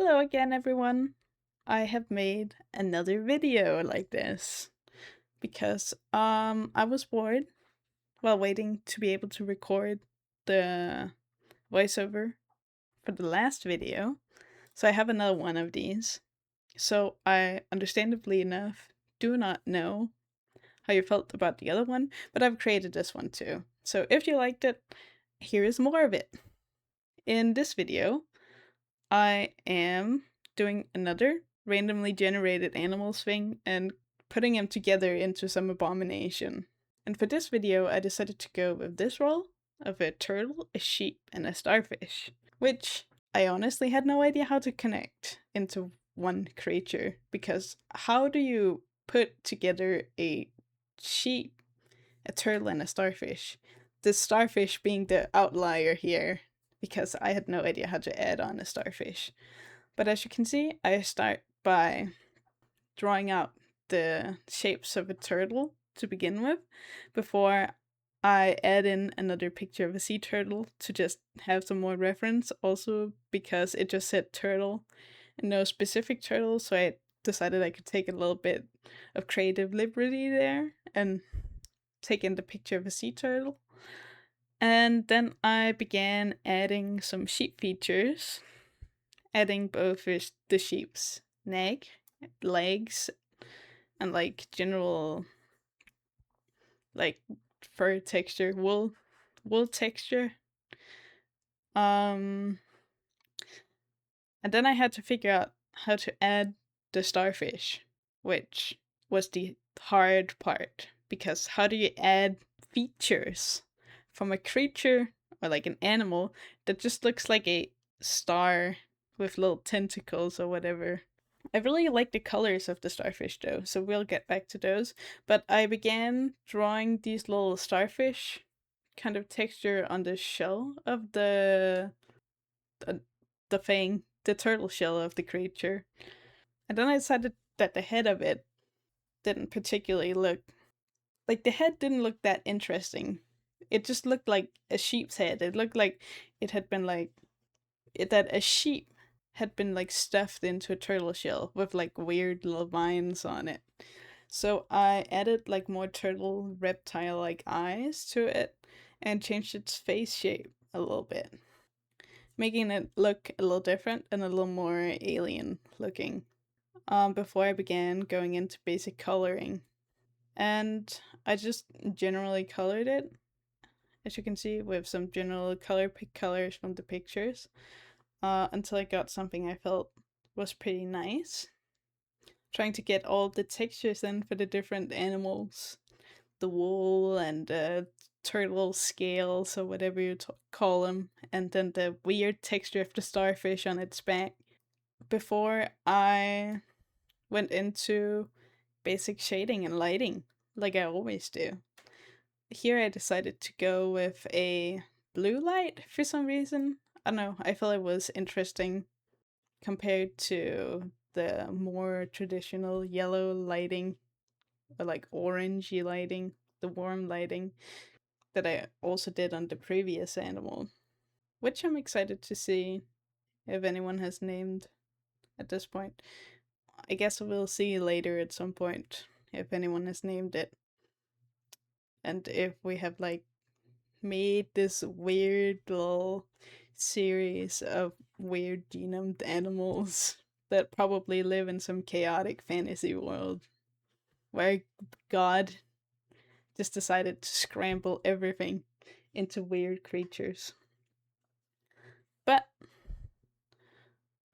Hello again, everyone. I have made another video like this because I was bored while waiting to be able to record the voiceover for the last video. So I have another one of these. So I understandably enough do not know how you felt about the other one, but I've created this one too. So if you liked it, here is more of it. In this video, I am doing another randomly generated animals thing and putting them together into some abomination. And for this video, I decided to go with this role of a turtle, a sheep, and a starfish, which I honestly had no idea how to connect into one creature, because how do you put together a sheep, a turtle, and a starfish? The starfish being the outlier here, because I had no idea how to add on a starfish. But as you can see, I start by drawing out the shapes of a turtle to begin with, before I add in another picture of a sea turtle to just have some more reference, also because it just said turtle and no specific turtle, so I decided I could take a little bit of creative liberty there and take in the picture of a sea turtle. And then I began adding some sheep features, adding both the sheep's neck, legs, and like general like fur texture, wool texture. Um and then I had to figure out how to add the starfish, which was the hard part, because how do you add features from a creature or like an animal that just looks like a star with little tentacles or whatever? I really like the colors of the starfish though, so we'll get back to those. But I began drawing these little starfish kind of texture on the shell of the, the fang, the turtle shell of the creature. And then I decided that the head of it didn't particularly look like the head didn't look that interesting. It just looked like a sheep's head. It looked like it had been like that a sheep had been like stuffed into a turtle shell with like weird little vines on it. So I added like more turtle reptile like eyes to it and changed its face shape a little bit, making it look a little different and a little more alien looking. Before I began going into basic coloring, and I just generally colored it, as you can see, with some general color pick colors from the pictures, until I got something I felt was pretty nice. Trying to get all the textures in for the different animals, the wool and the turtle scales or whatever you call them, and then the weird texture of the starfish on its back. Before I went into basic shading and lighting, like I always do. Here I decided to go with a blue light for some reason. I don't know, I felt it was interesting compared to the more traditional yellow lighting or like orangey lighting, the warm lighting that I also did on the previous animal, which I'm excited to see if anyone has named at this point. I guess we'll see later at some point if anyone has named it. And if we have like made this weird little series of weird genomed animals that probably live in some chaotic fantasy world where God just decided to scramble everything into weird creatures. But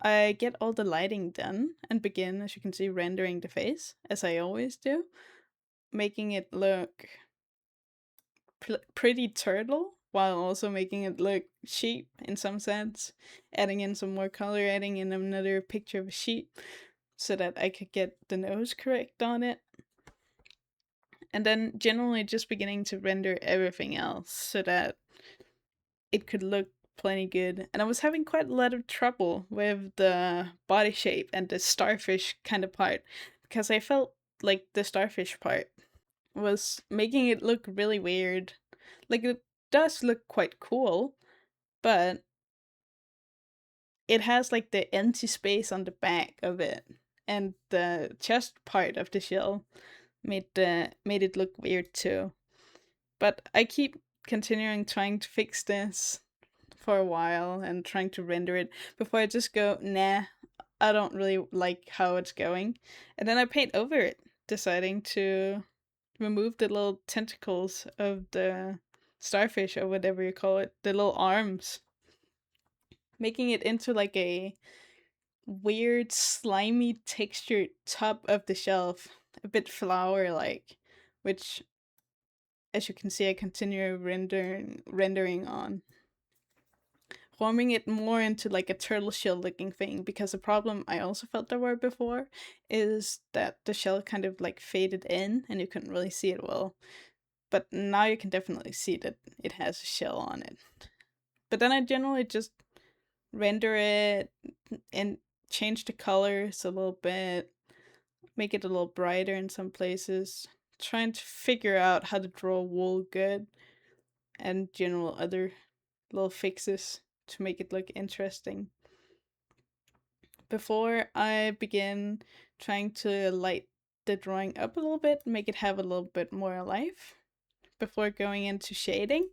I get all the lighting done and begin, as you can see, rendering the face, as I always do, making it look pretty turtle while also making it look sheep in some sense, adding in some more color, adding in another picture of a sheep so that I could get the nose correct on it. And then generally just beginning to render everything else so that it could look plenty good. And I was having quite a lot of trouble with the body shape and the starfish kind of part, because I felt like the starfish part was making it look really weird. Like, it does look quite cool, but it has like the empty space on the back of it, and the chest part of the shell made it look weird too. But I keep continuing trying to fix this for a while and trying to render it before I just go, nah, I don't really like how it's going. And then I paint over it, deciding to remove the little tentacles of the starfish or whatever you call it, the little arms, making it into like a weird, slimy, textured top of the shelf, a bit flower like, which, as you can see, I continue rendering on, forming it more into like a turtle shell looking thing, because the problem I also felt there were before is that the shell kind of like faded in and you couldn't really see it well. But now you can definitely see that it has a shell on it. But then I generally just render it and change the colors a little bit, make it a little brighter in some places, trying to figure out how to draw wool good and general other little fixes to make it look interesting. Before I begin trying to light the drawing up a little bit, make it have a little bit more life, before going into shading,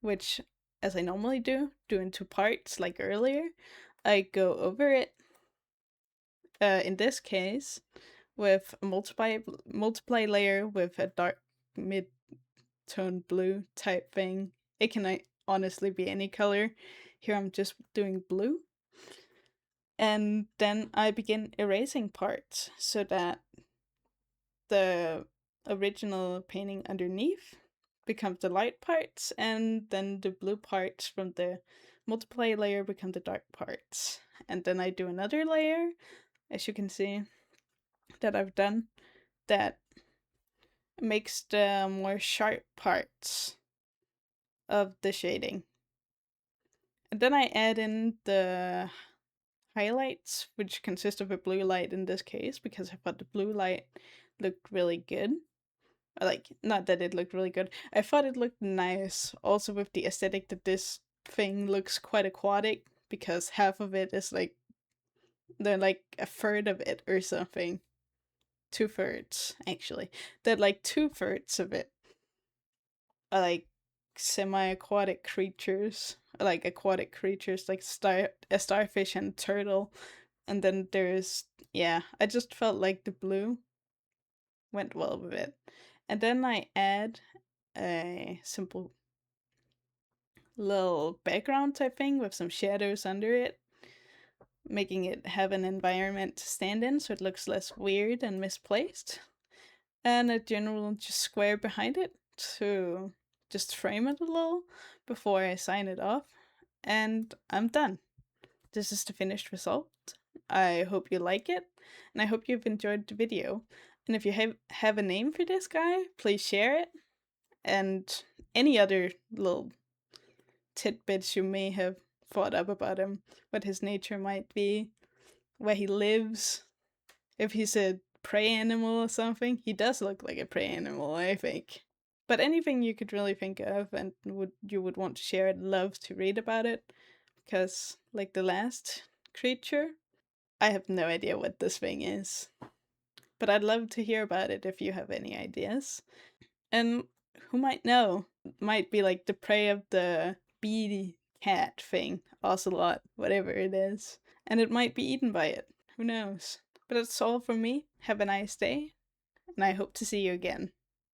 which, as I normally do in two parts like earlier, I go over it, in this case, with a multiply layer with a dark mid-tone blue type thing. It can honestly be any color. Here I'm just doing blue. And then I begin erasing parts so that the original painting underneath becomes the light parts, and then the blue parts from the multiply layer become the dark parts. And then I do another layer, as you can see, that I've done, that makes the more sharp parts of the shading. And then I add in the highlights, which consist of a blue light in this case, because I thought the blue light looked really good. Like, not that it looked really good, I thought it looked nice, also with the aesthetic that this thing looks quite aquatic, because half of it is like, they're like a third of it or something. 2/3, actually. That like 2/3 of it are like semi-aquatic creatures, like aquatic creatures, like a starfish and turtle. And then there's, yeah, I just felt like the blue went well with it. And then I add a simple little background type thing with some shadows under it, making it have an environment to stand in so it looks less weird and misplaced. And a general just square behind it to just frame it a little before I sign it off. And I'm done. This is the finished result. I hope you like it, and I hope you've enjoyed the video. And if you have a name for this guy, please share it. And any other little tidbits you may have thought up about him, what his nature might be, where he lives, if he's a prey animal or something. He does look like a prey animal, I think. But anything you could really think of and you would want to share, I'd love to read about it. Because, like the last creature, I have no idea what this thing is. But I'd love to hear about it if you have any ideas. And who might know? Might be like the prey of the bee cat thing, ocelot, whatever it is. And it might be eaten by it. Who knows? But that's all from me. Have a nice day, and I hope to see you again.